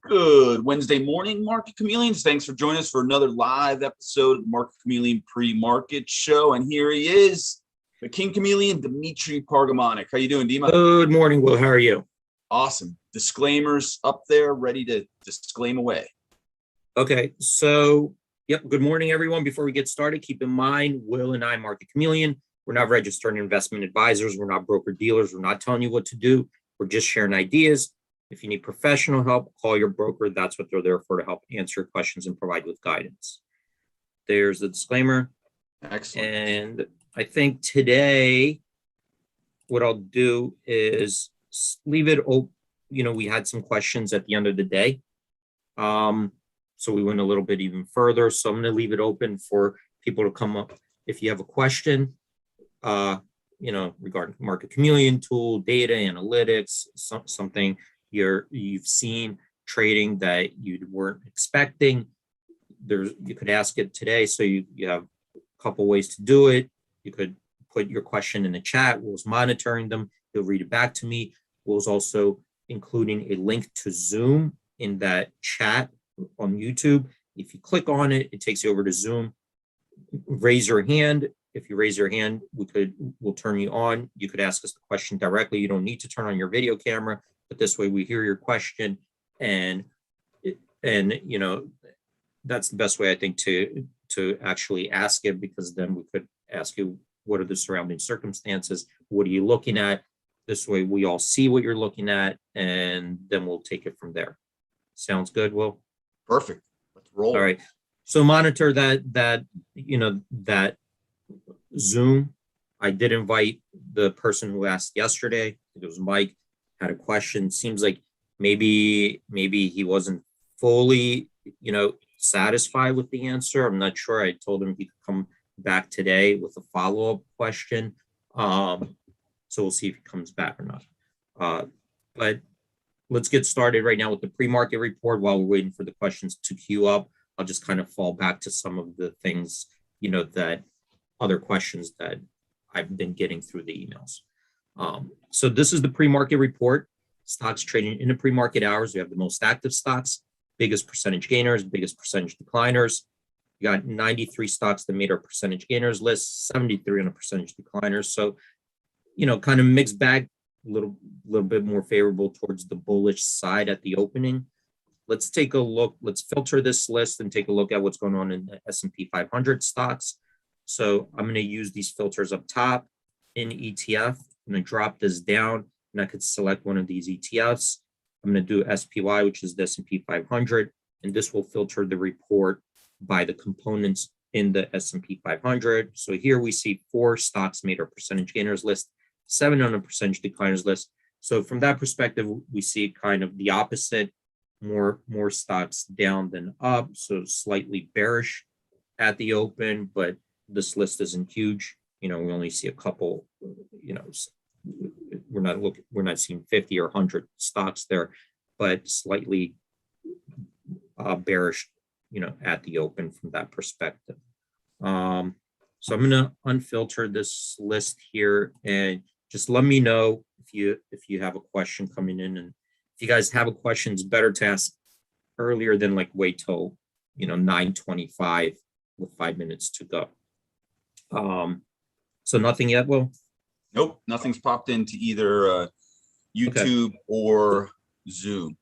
Good Wednesday morning, Market Chameleons. Thanks for joining us for another live episode of the Market Chameleon pre-market show. And here he is, the King Chameleon, Dimitri Pargamonic. How you doing, Dima? Good morning, Will. How are you? Awesome. Disclaimers up there, ready to disclaim away. Okay, so, good morning, everyone. Before we get started, keep in mind, Will and I, Market Chameleon, we're not registered investment advisors. We're not broker-dealers. We're not telling you what to do. We're just sharing ideas. If you need professional help, call your broker. That's what they're there for, to help answer questions and provide with guidance. There's the disclaimer. Excellent. And I think today, what I'll do is leave it open. We had some questions at the end of the day. So we went a little bit even further. So I'm going to leave it open for people to come up. If you have a question, regarding Market Chameleon tool, data analytics, something you've seen trading that you weren't expecting, you could ask it today. So you have a couple ways to do it. You could put your question in the chat. Will's monitoring them. He'll read it back to me. Will's also including a link to Zoom in that chat on YouTube. If you click on it, it takes you over to Zoom. Raise your hand. If you raise your hand, we'll turn you on. You could ask us the question directly. You don't need to turn on your video camera, but this way we hear your question, and that's the best way, I think, to actually ask it, because then we could ask you, what are the surrounding circumstances? What are you looking at? This way we all see what you're looking at, and then we'll take it from there. Sounds good, Will? Perfect. Let's roll. All right. So monitor that Zoom. I did invite the person who asked yesterday. It was Mike, had a question. Seems like maybe he wasn't fully, satisfied with the answer. I'm not sure. I told him he could come back today with a follow-up question. So we'll see if he comes back or not. But let's get started right now with the pre-market report. While we're waiting for the questions to queue up, I'll just kind of fall back to some of the things, that other questions that I've been getting through the emails. So this is the pre-market report. Stocks trading in the pre-market hours. We have the most active stocks, biggest percentage gainers, biggest percentage decliners. You got 93 stocks that made our percentage gainers list, 73 on a percentage decliners. So, kind of mixed bag, a little bit more favorable towards the bullish side at the opening. Let's take a look. Let's filter this list and take a look at what's going on in the S&P 500 stocks. So I'm going to use these filters up top in ETF. I'm going to drop this down, and I could select one of these ETFs. I'm going to do SPY, which is the S&P 500, and this will filter the report by the components in the S&P 500. So here we see 4 stocks made our percentage gainers list, 7 on a percentage decliners list. So from that perspective, we see kind of the opposite, more stocks down than up. So slightly bearish at the open, but this list isn't huge. We only see a couple, we're not seeing 50 or 100 stocks there, but slightly bearish, at the open from that perspective. So I'm going to unfilter this list here, and just let me know if you have a question coming in. And if you guys have a question, it's better to ask earlier than wait till 9:25 with 5 minutes to go. So nothing yet, Will? Nope, nothing's popped into either YouTube or Zoom.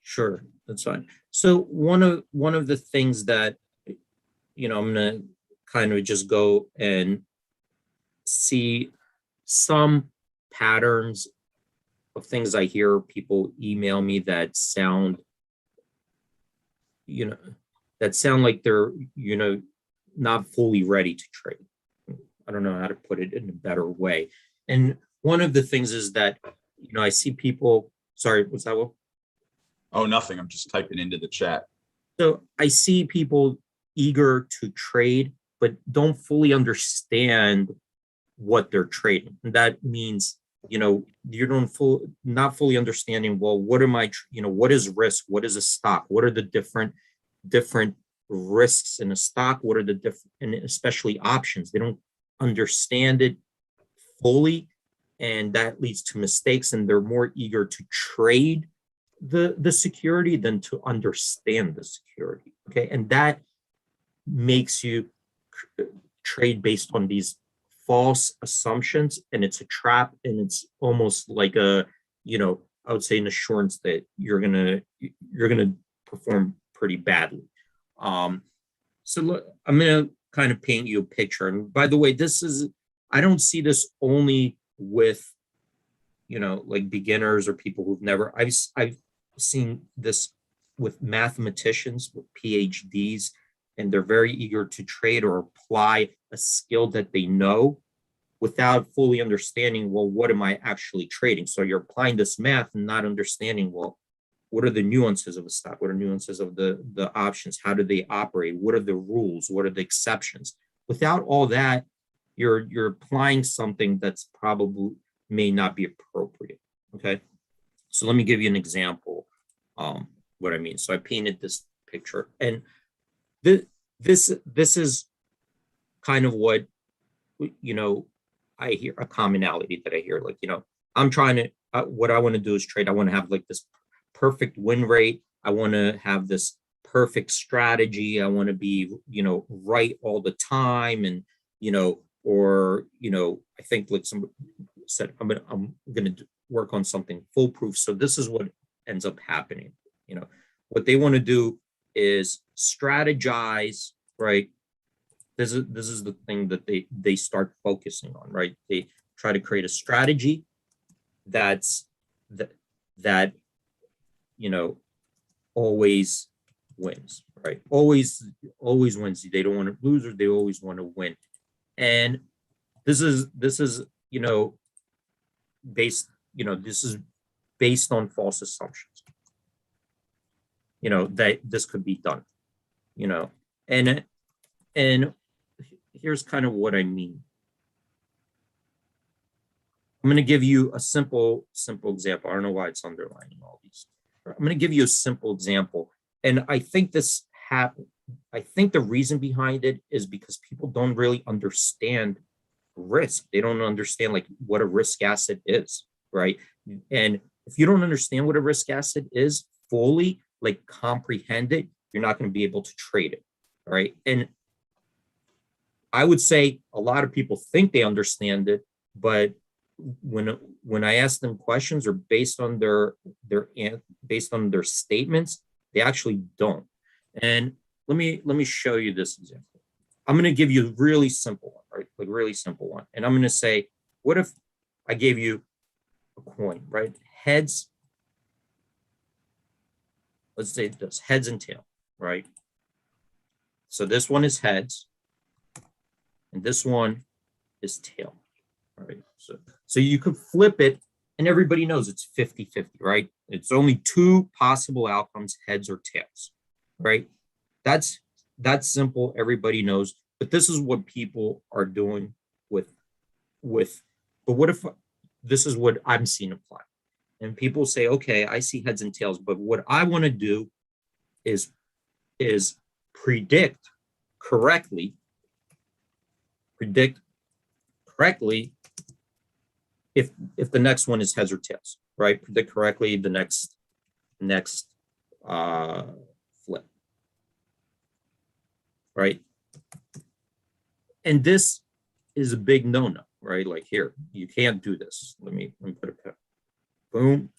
Sure, that's fine. So one of the things that I'm gonna kind of just go and see some patterns of things I hear people email me that sound like they're not fully ready to trade. I don't know how to put it in a better way. And one of the things is that I see people. Sorry, what's that, Will? Oh, nothing. I'm just typing into the chat. So I see people eager to trade, but don't fully understand what they're trading. And that means, you're not fully understanding, well, what am I, what is risk? What is a stock? What are the different risks in a stock? What are the different, and especially options? They don't understand it fully, and that leads to mistakes, and they're more eager to trade the security than to understand the security. Okay, and that makes you trade based on these false assumptions, and it's a trap, and it's almost like a, I would say an assurance that you're gonna perform pretty badly. So look, I'm gonna kind of paint you a picture. And by the way, I don't see this only with, like beginners or people who've never. I've seen this with mathematicians, with PhDs, and they're very eager to trade or apply a skill that they know without fully understanding, well, what am I actually trading? So you're applying this math and not understanding, well, what are the nuances of a stock? What are nuances of the options? How do they operate? What are the rules? What are the exceptions? Without all that, you're applying something that's probably may not be appropriate. Okay. So let me give you an example. What I mean. So I painted this picture, and this is kind of what, I hear, a commonality that I hear, like, I'm trying to, what I want to do is trade. I want to have like this perfect win rate. I want to have this perfect strategy. I want to be, right all the time. And, I think like somebody said, I'm going to work on something foolproof. So this is what ends up happening. What they want to do is strategize, right? This is the thing that they start focusing on, right? They try to create a strategy that always wins, right? Always wins. They don't want to lose, or they always want to win. And this is based this is based on false assumptions. That this could be done. And here's kind of what I mean. I'm going to give you a simple example. I don't know why it's underlining all these. I'm going to give you a simple example. And I think I think the reason behind it is because people don't really understand risk. They don't understand like what a risk asset is, right? And if you don't understand what a risk asset is fully, like comprehend it, you're not going to be able to trade it, right? And I would say a lot of people think they understand it, but when I ask them questions, or based on their statements, they actually don't. And let me show you this example. I'm going to give you a really simple one, right? Like really simple one. And I'm going to say, what if I gave you a coin, right? Heads. Let's say this, heads and tail, right? So this one is heads, and this one is tail, right? So you could flip it, and everybody knows it's 50-50, right? It's only two possible outcomes, heads or tails, right? That's simple. Everybody knows, but this is what people are doing with, but what if this is what I'm seeing apply? And people say, okay, I see heads and tails, but what I want to do is predict correctly if the next one is heads or tails, right? Predict correctly the next flip, right? And this is a big no-no, right? Like here, you can't do this. Let me put a pin. Boom,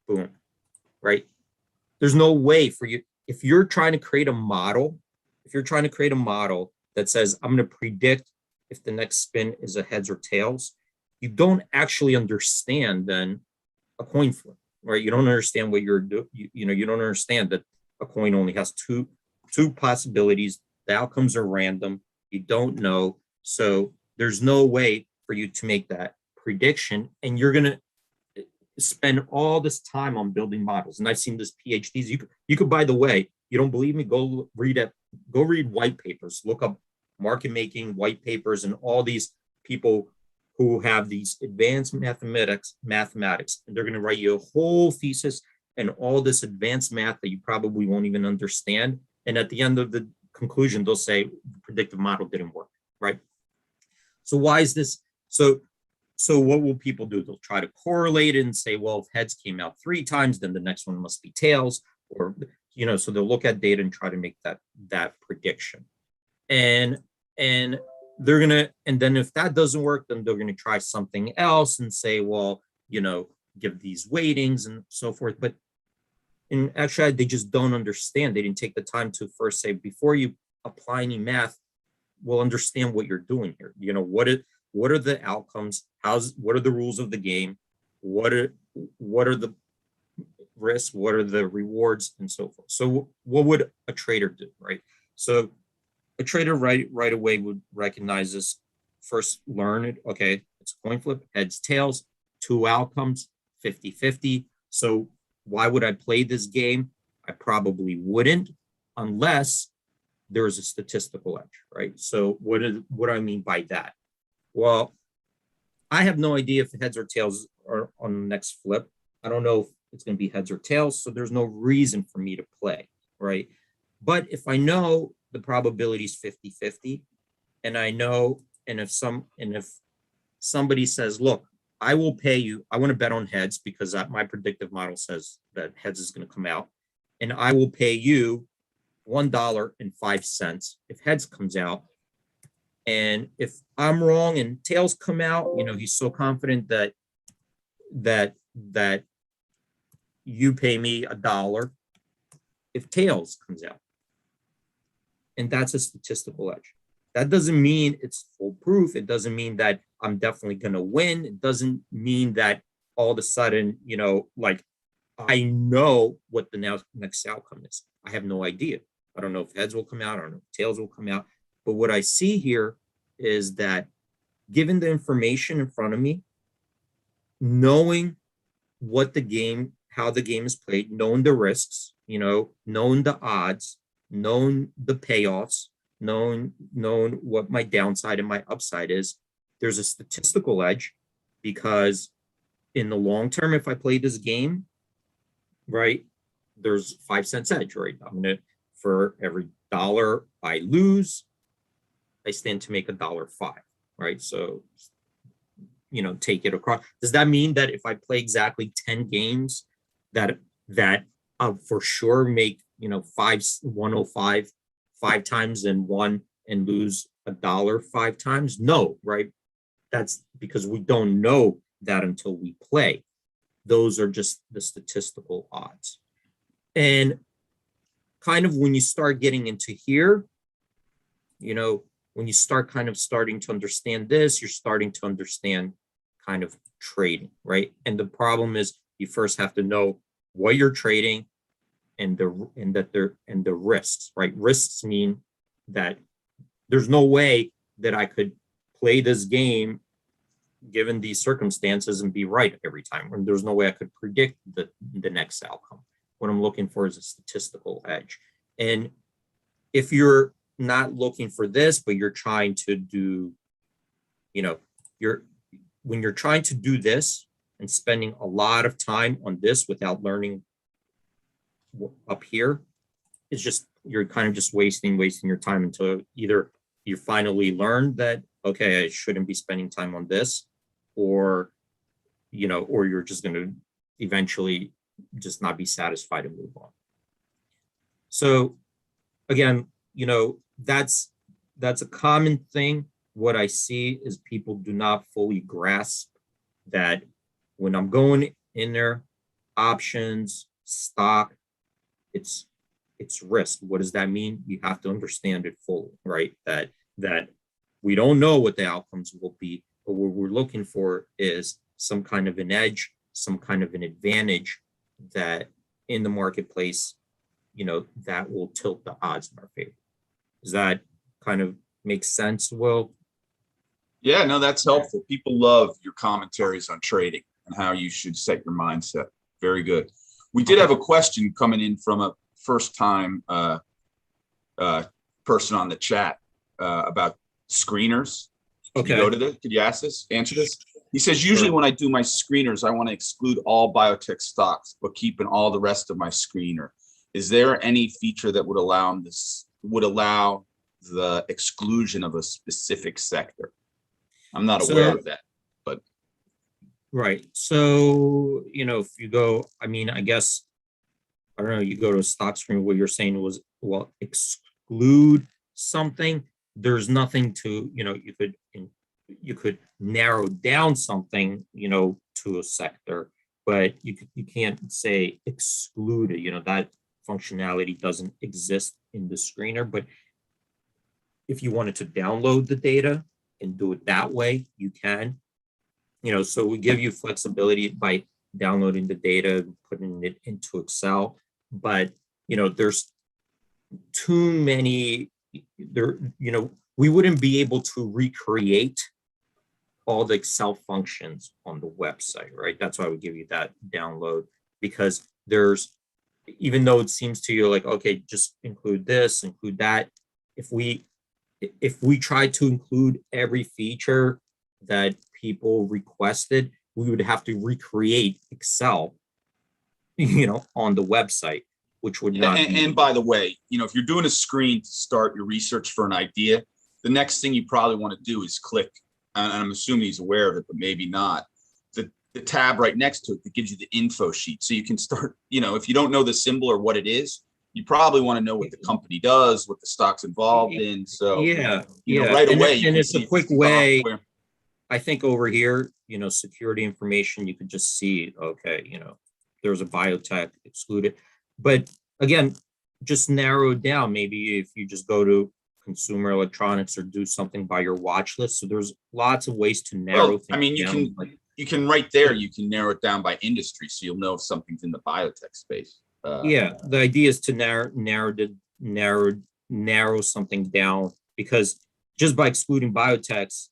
boom, right? There's no way for you, if you're trying to create a model, that says, I'm going to predict if the next spin is a heads or tails, you don't actually understand then a coin flip, right? You don't understand what you're doing. You don't understand that a coin only has two possibilities. The outcomes are random. You don't know. So there's no way for you to make that prediction. And you're going to spend all this time on building models. And I've seen this PhDs. You could, by the way, you don't believe me, go read white papers, look up market making white papers, and all these people who have these advanced mathematics, and they're going to write you a whole thesis and all this advanced math that you probably won't even understand. And at the end of the conclusion, they'll say the predictive model didn't work, right? So why is this? So So what will people do? They'll try to correlate it and say, well, if heads came out 3 times, then the next one must be tails, or so they'll look at data and try to make that prediction. And they're gonna, and then if that doesn't work, then they're gonna try something else and say, well, give these weightings and so forth. But in actuality, they just don't understand. They didn't take the time to first say, before you apply any math, we'll understand what you're doing here. What are the outcomes? What are the rules of the game? What are the risks? What are the rewards, and so forth? So what would a trader do, right? So a trader right away would recognize this, first learn it. Okay, it's a coin flip, heads, tails, 2 outcomes, 50-50. So why would I play this game? I probably wouldn't, unless there is a statistical edge, right? So what do I mean by that? Well, I have no idea if heads or tails are on the next flip. I don't know if it's going to be heads or tails, so there's no reason for me to play, right? But if I know the probability is 50-50, and I know, and if somebody says, look, I will pay you, I want to bet on heads because my predictive model says that heads is going to come out, and I will pay you $1.05 if heads comes out. And if I'm wrong and tails come out, he's so confident that you pay me $1 if tails comes out. And that's a statistical edge. That doesn't mean it's foolproof. It doesn't mean that I'm definitely going to win. It doesn't mean that all of a sudden, I know what the next outcome is. I have no idea. I don't know if heads will come out. I don't know if tails will come out. But what I see here is that, given the information in front of me, knowing how the game is played, knowing the risks, knowing the odds, knowing the payoffs, knowing what my downside and my upside is, there's a statistical edge, because in the long term, if I play this game, right, there's 5 cents edge, right? For every $1 I lose, I stand to make $1.05, right? So, take it across. Does that mean that if I play exactly 10 games, that I'll for sure make 105 5 times and lose $1 5 times? No, right? That's because we don't know that until we play. Those are just the statistical odds. And kind of when you start getting into here, when you start starting to understand this, you're starting to understand kind of trading, right? And the problem is, you first have to know what you're trading and the risks, right? Risks mean that there's no way that I could play this game given these circumstances and be right every time. And there's no way I could predict the next outcome. What I'm looking for is a statistical edge. And if you're not looking for this, but you're trying to do, when you're trying to do this and spending a lot of time on this without learning up here, it's just, you're kind of just wasting your time until either you finally learn that, okay, I shouldn't be spending time on this, or you're just going to eventually just not be satisfied and move on. So again, that's a common thing. What I see is people do not fully grasp that when I'm going in there, options, stock, it's risk. What does that mean? You have to understand it fully, right? That we don't know what the outcomes will be, but what we're looking for is some kind of an edge, some kind of an advantage that in the marketplace, that will tilt the odds in our favor. Does that kind of make sense, Will? Yeah, no, that's helpful. People love your commentaries on trading and how you should set your mindset. Very good. We did have a question coming in from a first-time person on the chat about screeners. Can you go to this? Could you answer this? He says, usually when I do my screeners, I want to exclude all biotech stocks, but keep in all the rest of my screener. Is there any feature that would allow the exclusion of a specific sector? I'm not aware of that, but Right. So, if you go, I mean, I guess, I don't know, you go to a stock screen, what you're saying was, well, exclude something. There's nothing to, you could narrow down something, to a sector, but you can't say exclude it, that functionality doesn't exist in the screener. But if you wanted to download the data and do it that way, you can. So we give you flexibility by downloading the data, putting it into Excel, but there's too many there, we wouldn't be able to recreate all the Excel functions on the website, right? That's why we give you that download, because there's, even though it seems to you like, okay, just include this, include that, if we try to include every feature that people requested, we would have to recreate Excel, on the website, which would not be. And by the way, if you're doing a screen to start your research for an idea, the next thing you probably want to do is click, and I'm assuming he's aware of it, but maybe not, the tab right next to it that gives you the info sheet. So you can start, if you don't know the symbol or what it is, you probably want to know what the company does, what the stock's involved in. So, Yeah, right and, away, and it's a quick way. software. I think over here, security information, you could just see, okay, there's a biotech excluded. But again, just narrow it down. Maybe if you just go to consumer electronics or do something by your watch list. So there's lots of ways to narrow things down. You can right there, you can narrow it down by industry. So you'll know if something's in the biotech space. Yeah, the idea is to narrow something down, because just by excluding biotechs,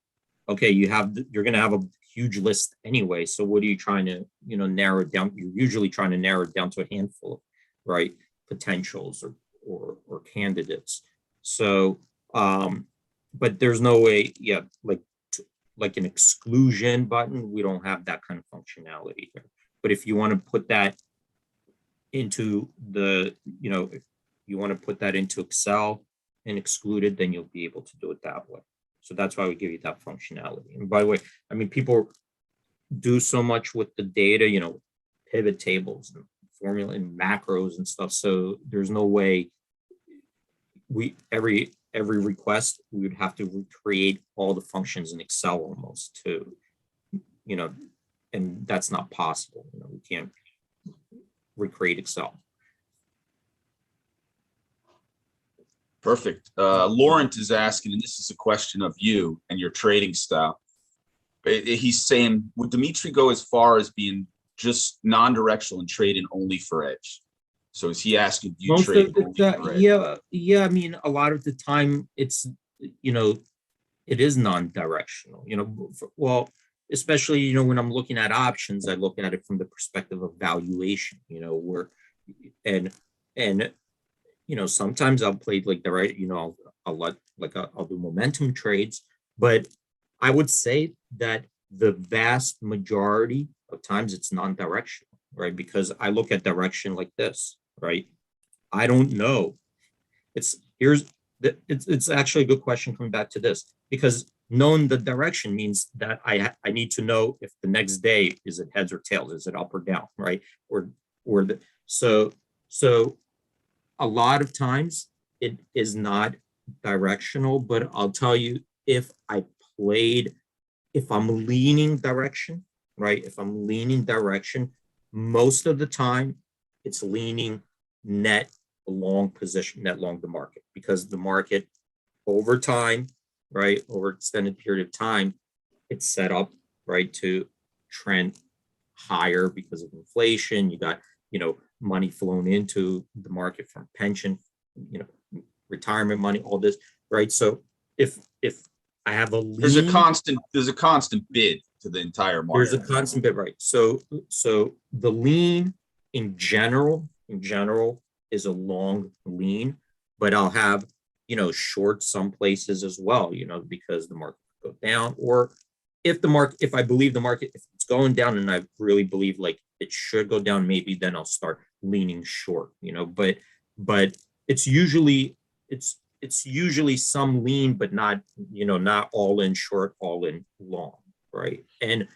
okay, you're going to have a huge list anyway. So what are you trying to, narrow it down? You're usually trying to narrow it down to a handful, right? Potentials or candidates. So, but there's no way, yeah, like an exclusion button, we don't have that kind of functionality here. But if you want to put that into if you want to put that into Excel and exclude it, then you'll be able to do it that way. So that's why we give you that functionality. And by the way, I mean, people do so much with the data, pivot tables and formula and macros and stuff. So there's no way every request, we would have to recreate all the functions in Excel almost to, and that's not possible. We can't recreate Excel. Perfect. Laurent is asking, and this is a question of you and your trading style. He's saying, would Dimitri go as far as being just non-directional and trading only for edge? So is he asking, do you Most trade of the time, yeah. I mean, a lot of the time it's, it is non-directional, well, especially, when I'm looking at options, I look at it from the perspective of valuation, where, and, sometimes I'll play like the right, I'll do momentum trades, but I would say that the vast majority of times it's non-directional, right? Because I look at direction like this, right? I don't know. It's actually a good question coming back to this, because knowing the direction means that I need to know if the next day is it heads or tails, is it up or down, right? So a lot of times it is not directional, but I'll tell you, if I'm leaning direction, right? If I'm leaning direction, most of the time it's leaning net long position, net long the market, because the market over time, right, over extended period of time, it's set up, right, to trend higher because of inflation. You got, money flown into the market from pension, retirement money, all this, right? So if I have a lean, there's a constant bid to the entire market. There's a constant bid, right? So the lean in general is a long lean, but I'll have, short some places as well, because the market could go down, or if I believe the market, if it's going down and I really believe like it should go down, maybe then I'll start leaning short, but it's usually some lean, but not, not all in short, all in long, right? And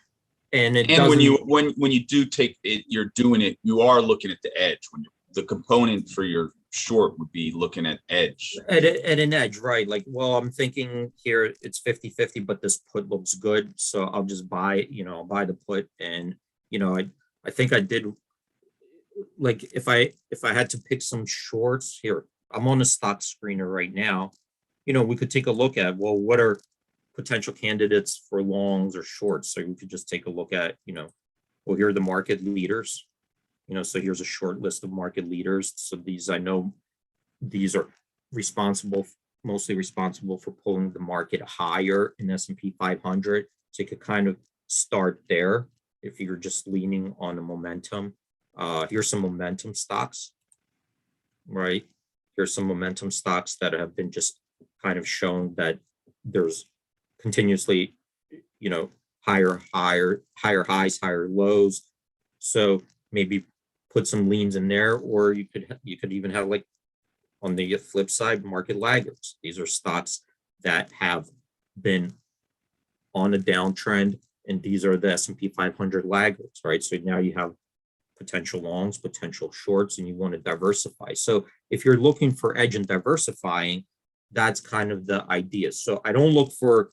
And it And doesn't. when you do take it, you're doing it, you are looking at the edge. When the component for your short would be looking at edge. At an edge, right? Like, well, I'm thinking here it's 50-50, but this put looks good. So I'll just buy, I'll buy the put. And, I think I did, like, if I had to pick some shorts here, I'm on a stock screener right now. We could take a look at, well, what are potential candidates for longs or shorts? So we could just take a look at, well, here are the market leaders. So here's a short list of market leaders. So I know these are mostly responsible for pulling the market higher in S&P 500. So you could kind of start there if you're just leaning on the momentum. Here's some momentum stocks, right? Here's some momentum stocks that have been just kind of shown that there's continuously, higher highs, higher lows. So maybe put some leans in there, or you could even have, like, on the flip side, market laggards. These are stocks that have been on a downtrend, and these are the S&P 500 laggards, right? So now you have potential longs, potential shorts, and you want to diversify. So if you're looking for edge and diversifying, that's kind of the idea. So I don't look for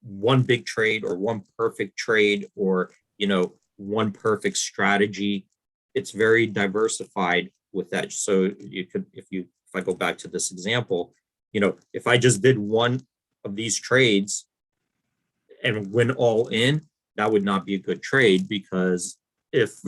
one big trade or one perfect trade or, one perfect strategy. It's very diversified with edge. So you could, if I go back to this example, if I just did one of these trades and went all in, that would not be a good trade, because if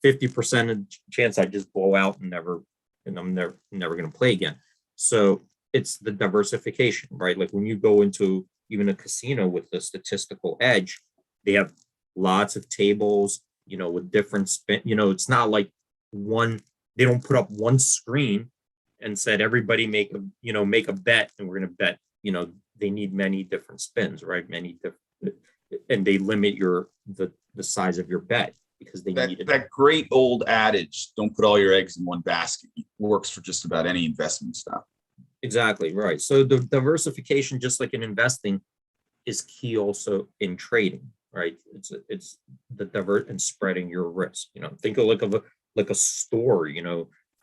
50% of chance I just blow out and I'm never going to play again. So it's the diversification, right? Like when you go into even a casino with the statistical edge, they have lots of tables, with different spin. It's not like they don't put up one screen and said everybody make a bet, and we're going to bet. They need many different spins, right? And they limit the size of your bet, because they need it. That great old adage, don't put all your eggs in one basket, works for just about any investment stuff. Exactly right. So the diversification, just like in investing, is key also in trading, right? It's the divert and spreading your risk. Think of like a store.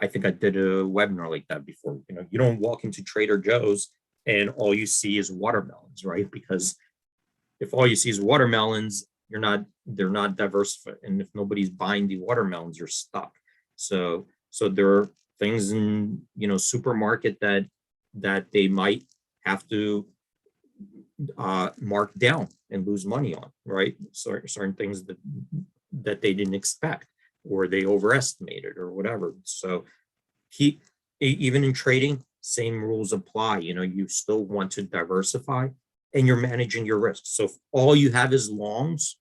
I think I did a webinar like that before. You don't walk into Trader Joe's and all you see is watermelons, right? Because if all you see is watermelons, they're not diversified. And if nobody's buying the watermelons, you're stuck. So there are things in, supermarket that they might have to mark down and lose money on, right? Certain things that they didn't expect, or they overestimated, or whatever. So even in trading, same rules apply. You still want to diversify, and you're managing your risk. So if all you have is longs,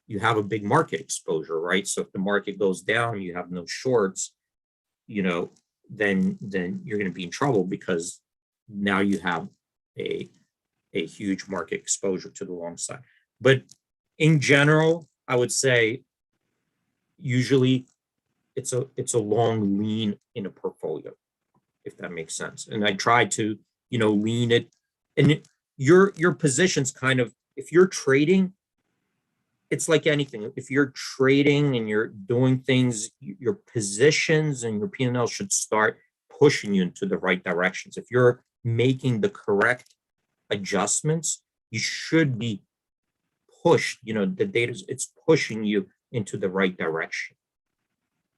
you have a big market exposure, right? So if the market goes down, you have no shorts, then you're going to be in trouble, because now you have a huge market exposure to the long side. But in general, I would say usually it's a long lean in a portfolio, if that makes sense. And I try to, lean it. And your positions kind of, if you're trading, it's like anything. If you're trading and you're doing things, your positions and your P&L should start pushing you into the right directions. If you're making the correct adjustments, you should be pushed. The data, it's pushing you into the right direction.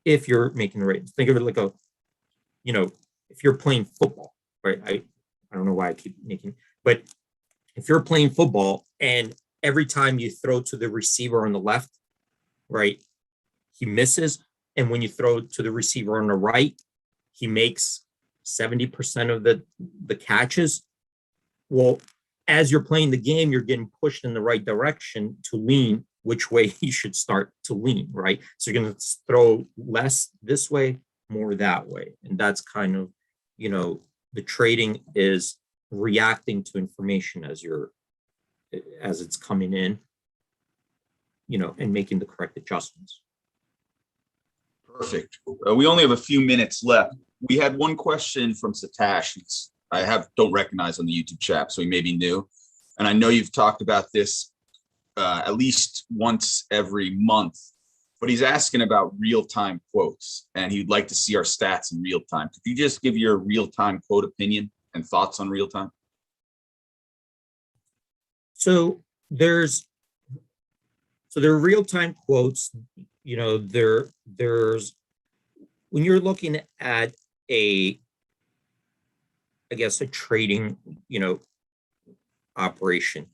If you're making the right, think of it like if you're playing football, right? I don't know why I keep making, but if you're playing football and every time you throw to the receiver on the left, right, he misses. And when you throw to the receiver on the right, he makes 70% of the catches. Well, as you're playing the game, you're getting pushed in the right direction to lean which way you should start to lean, right? So you're going to throw less this way, more that way. And that's kind of, the trading is reacting to information as it's coming in, and making the correct adjustments. Perfect. We only have a few minutes left. We had one question from Satosh. I don't recognize on the YouTube chat, so he may be new. And I know you've talked about this at least once every month, but he's asking about real-time quotes, and he'd like to see our stats in real time. Could you just give your real-time quote opinion and thoughts on real time? So there are real-time quotes. There's when you're looking at a trading, operation,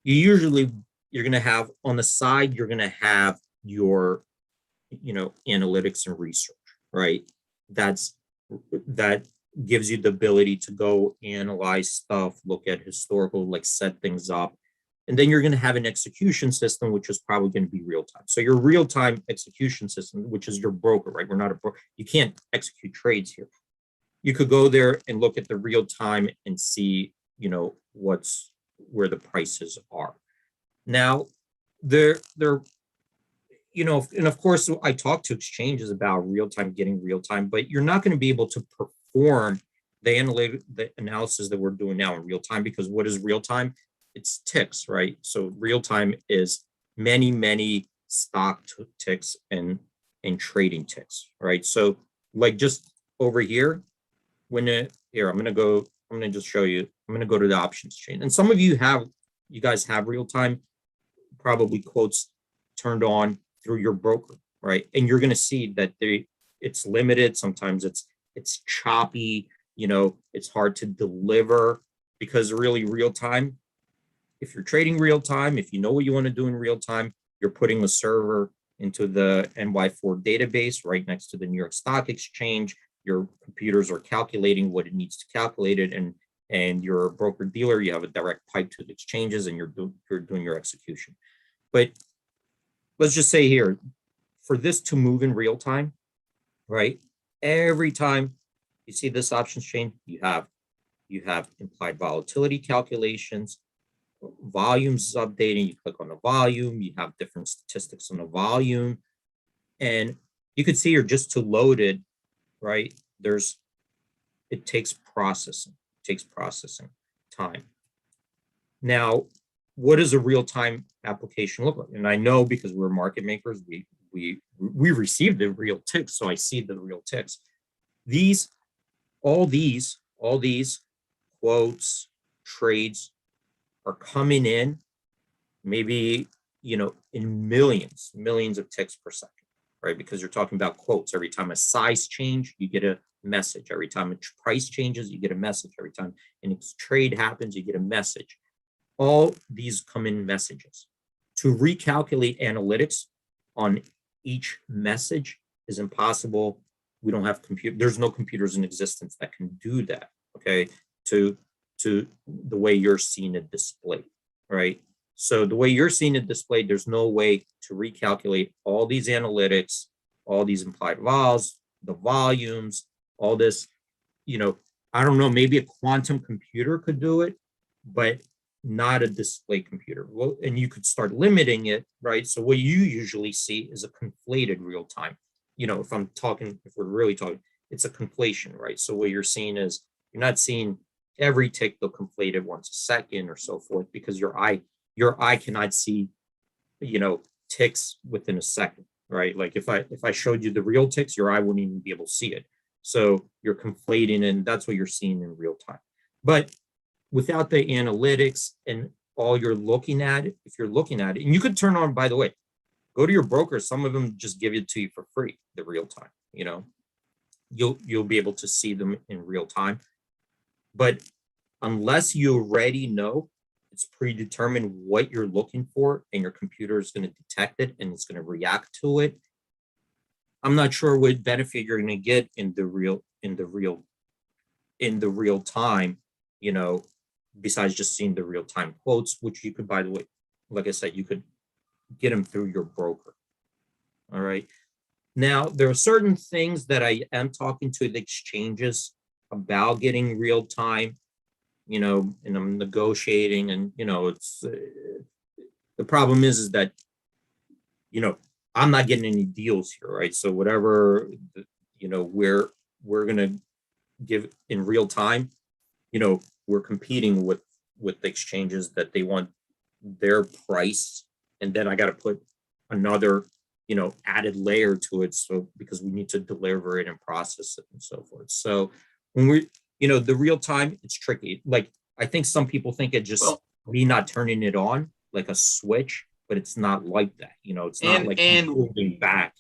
you're going to have on the side, you're going to have your, analytics and research, right? That gives you the ability to go analyze stuff, look at historical, like set things up. And then you're going to have an execution system, which is probably going to be real time. So your real time execution system, which is your broker, right? We're not a broker. You can't execute trades here. You could go there and look at the real time and see, where the prices are. Now, and of course, I talk to exchanges about real time, getting real time, but you're not going to be able to perform the analysis that we're doing now in real time, because what is real time? It's ticks, right? So real time is many stock ticks and trading ticks, right? So like just over here, I'm going to just show you, I'm going to go to the options chain. And some of you guys have real time, probably quotes turned on through your broker, right? And you're going to see that it's limited. Sometimes it's choppy, it's hard to deliver, because really real time, if you're trading real time, if you know what you want to do in real time, you're putting a server into the NY4 database right next to the New York Stock Exchange. Your computers are calculating what it needs to calculate it, and you're a broker dealer, you have a direct pipe to the exchanges, and you're doing your execution. But let's just say here, for this to move in real time, right? Every time you see this options chain, you have implied volatility calculations, volumes updating. You click on the volume, you have different statistics on the volume, and you could see here, just to load it, right? It takes processing time. Now, what does a real-time application look like? And I know, because we're market makers, we receive the real ticks, so I see the real ticks. All these quotes, trades are coming in, maybe, in millions of ticks per second, right? Because you're talking about quotes. Every time a size change, you get a message. Every time a price changes, you get a message. Every time a trade happens, you get a message. All these come in messages. To recalculate analytics on each message is impossible. We don't have there's no computers in existence that can do that, okay, to the way you're seeing it displayed, right? So the way you're seeing it displayed, there's no way to recalculate all these analytics, all these implied vols, the volumes, all this, I don't know, maybe a quantum computer could do it, but not a display computer. Well, and you could start limiting it, right? So what you usually see is a conflated real time. If we're really talking, it's a conflation, right? So what you're seeing is, you're not seeing every tick though conflated once a second or so forth, because your eye cannot see, ticks within a second, right? Like if I showed you the real ticks, your eye wouldn't even be able to see it. So you're conflating, and that's what you're seeing in real time. But without the analytics and all you're looking at, if you're looking at it, and you could turn on, by the way, go to your broker. Some of them just give it to you for free, the real time, you'll be able to see them in real time. But unless you already know, it's predetermined what you're looking for, and your computer is going to detect it and it's going to react to it, I'm not sure what benefit you're going to get in the real time, besides just seeing the real time quotes, which you could, by the way, like I said, you could get them through your broker. All right. Now, there are certain things that I am talking to the exchanges about getting real time, and I'm negotiating, and, it's the problem is that, I'm not getting any deals here, right? So whatever, we're going to give in real time, we're competing with the exchanges that they want their price and then I got to put another, added layer to it. So because we need to deliver it and process it and so forth. So when the real time, it's tricky. Like I think some people think it just me not turning it on like a switch, but it's not like that. It's not like holding back.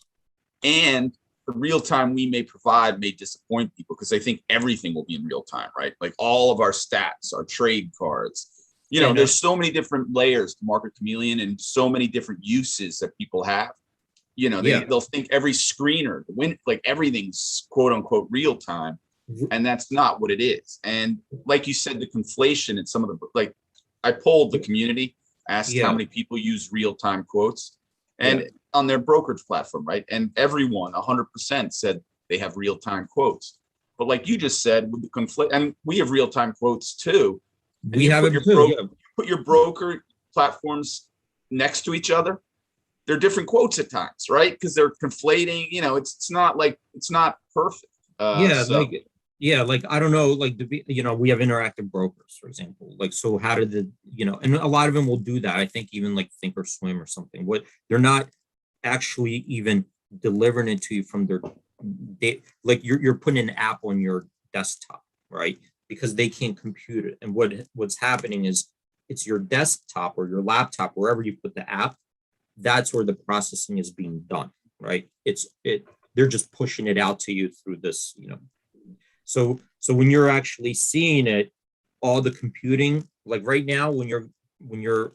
And the real time we may provide may disappoint people because they think everything will be in real time, right? Like all of our stats, our trade cards. There's so many different layers to Market Chameleon and so many different uses that people have. They'll think every screener, like everything's quote unquote real time, and that's not what it is. And like you said, the conflation and some of the, like I polled the community, asked how many people use real time quotes, and on their brokerage platform, right? And everyone 100% said they have real time quotes. But like you just said, with the conflict, and we have real time quotes too. We have it too. Put your broker platforms next to each other. They're different quotes at times, right? Because they're conflating. It's not perfect. Like I don't know, like we have interactive brokers, for example. Like, so how did and a lot of them will do that. I think even like Thinkorswim or something. What they're not actually even delivering it to you from their like you're putting an app on your desktop, right? Because they can't compute it. And what's happening is it's your desktop or your laptop, wherever you put the app, that's where the processing is being done, right? They're just pushing it out to you through this, So when you're actually seeing it, all the computing, like right now, when you're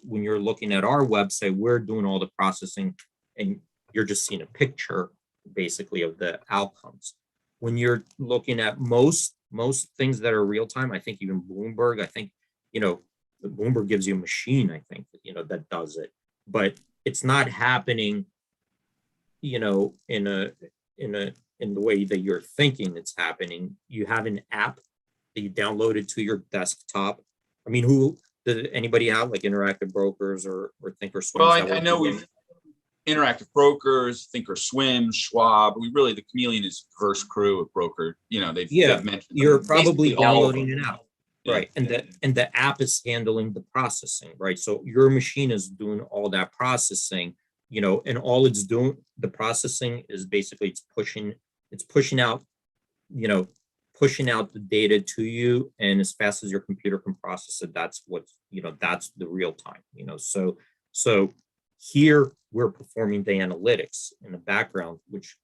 looking at our website, we're doing all the processing, and you're just seeing a picture basically of the outcomes. When you're looking at most things that are real time, I think even Bloomberg, I think Bloomberg gives you a machine, I think that does it, but it's not happening, in the way that you're thinking it's happening. You have an app that you downloaded to your desktop. I mean, anybody have like interactive brokers or Thinkorswim? Well, I know we've interactive brokers, Thinkorswim, Schwab. The Chameleon is diverse crew of broker. They've mentioned. You're probably downloading an app, right? And the app is handling the processing, right? So your machine is doing all that processing, and all it's doing, the processing is basically it's pushing out the data to you, and as fast as your computer can process it, that's the real time. So here we're performing the analytics in the background, which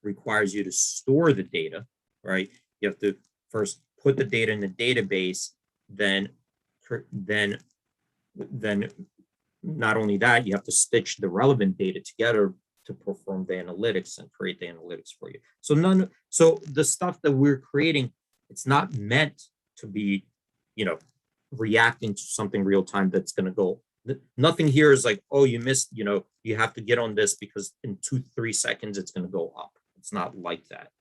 requires you to store the data, right? You have to first put the data in the database, then not only that, you have to stitch the relevant data together to perform the analytics and create the analytics for you. So the stuff that we're creating, it's not meant to be, reacting to something real time that's going to go. Nothing here is like, oh, you missed, you have to get on this because in 2-3 seconds it's going to go up. It's not like that,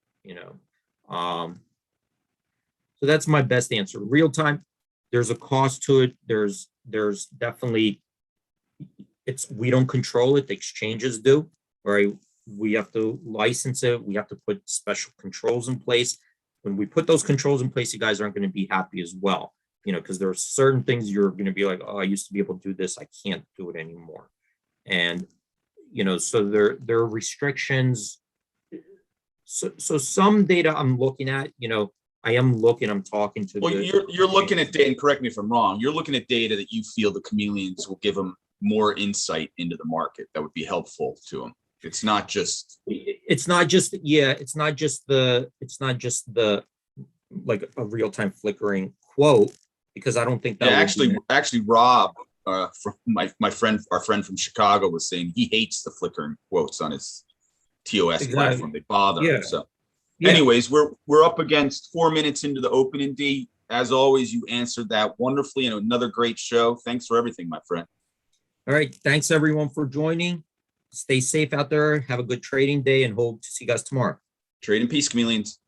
So that's my best answer. Real time, there's a cost to it. There's definitely, we don't control it. The exchanges do, right? We have to license it. We have to put special controls in place. When we put those controls in place, you guys aren't going to be happy as well, because there are certain things you're going to be like, oh, I used to be able to do this. I can't do it anymore. And, so there are restrictions. So some data I'm looking at, I'm talking to. Well, you're looking at data, and correct me if I'm wrong, you're looking at data that you feel the chameleons will give them more insight into the market that would be helpful to them. It's not just the like a real-time flickering quote, because I don't think that actually Rob from our friend from Chicago was saying he hates the flickering quotes on his TOS platform. They bother him. So anyways, we're up against 4 minutes into the opening, D. As always, you answered that wonderfully, and another great show. Thanks for everything, my friend. All right. Thanks everyone for joining. Stay safe out there. Have a good trading day, and hope to see you guys tomorrow. Trade in peace, chameleons.